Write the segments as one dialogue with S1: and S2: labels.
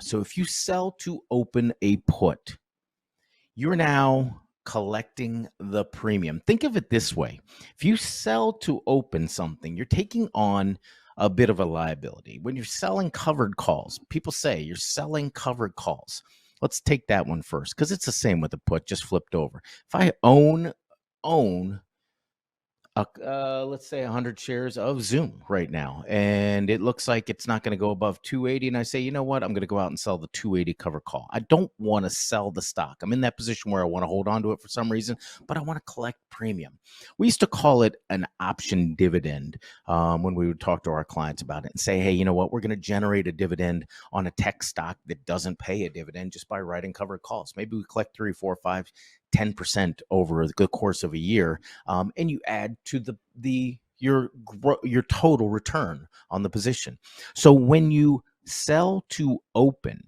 S1: So if you sell to open a put, you're now collecting the premium. Think of it this way. If you sell to open something, you're taking on a bit of a liability. When you're selling covered calls, people say you're selling covered calls. Let's take that one first because it's the same with the put, just flipped over. If I own let's say 100 shares of Zoom right now, and it looks like it's not going to go above 280. And I say, you know what? I'm going to go out and sell the 280 cover call. I don't want to sell the stock. I'm in that position where I want to hold on to it for some reason, but I want to collect premium. We used to call it an option dividend when we would talk to our clients about it and say, hey, you know what? We're going to generate a dividend on a tech stock that doesn't pay a dividend just by writing covered calls. Maybe we collect 3, 4, 5, 10% over the course of a year, and you add to your total return on the position. So when you sell to open,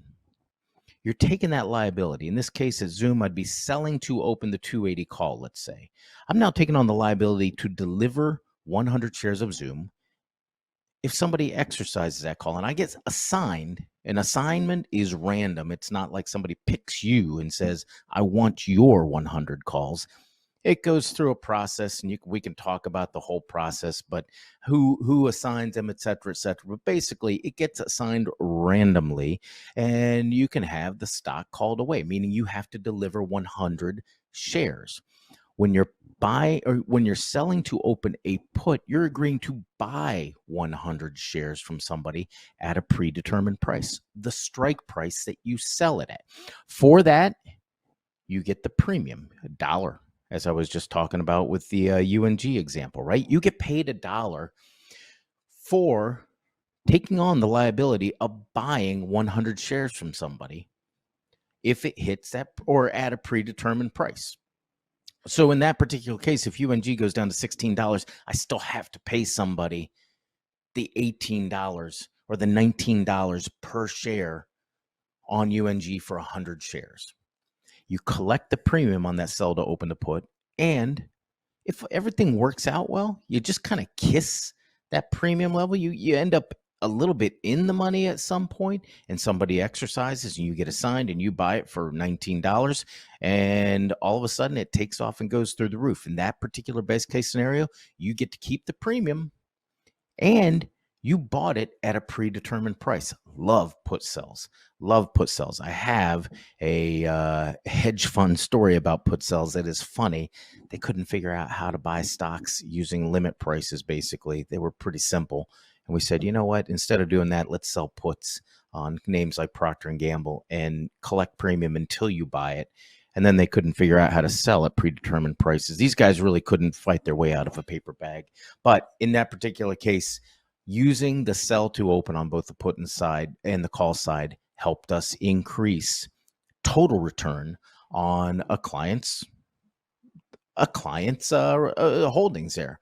S1: you're taking that liability. In this case, at Zoom, I'd be selling to open the 280 call, let's say. I'm now taking on the liability to deliver 100 shares of Zoom if somebody exercises that call and I get assigned. An assignment is random. It's not like somebody picks you and says, I want your 100 calls. It goes through a process, and we can talk about the whole process, but who assigns them, et cetera, et cetera. But basically, it gets assigned randomly, and you can have the stock called away, meaning you have to deliver 100 shares. When you're selling to open a put, you're agreeing to buy 100 shares from somebody at a predetermined price, the strike price that you sell it at. For that, you get the premium, $1, as I was just talking about with the UNG example, right? You get paid $1 for taking on the liability of buying 100 shares from somebody if it hits that or at a predetermined price. So in that particular case, if UNG goes down to $16, I still have to pay somebody the $18 or the $19 per share on UNG for 100 shares. You collect the premium on that sell to open the put, and if everything works out well, you just kind of kiss that premium level. You end up a little bit in the money at some point, and somebody exercises and you get assigned and you buy it for $19, and all of a sudden it takes off and goes through the roof. In that particular best case scenario, you get to keep the premium and you bought it at a predetermined price. Love put sells. Love put sells. I have a hedge fund story about put sells that is funny. They couldn't figure out how to buy stocks using limit prices, basically. They were pretty simple. And we said, you know what? Instead of doing that, let's sell puts on names like Procter & Gamble and collect premium until you buy it. And then they couldn't figure out how to sell at predetermined prices. These guys really couldn't fight their way out of a paper bag. But in that particular case, using the sell to open on both the put and side and the call side helped us increase total return on a client's holdings there.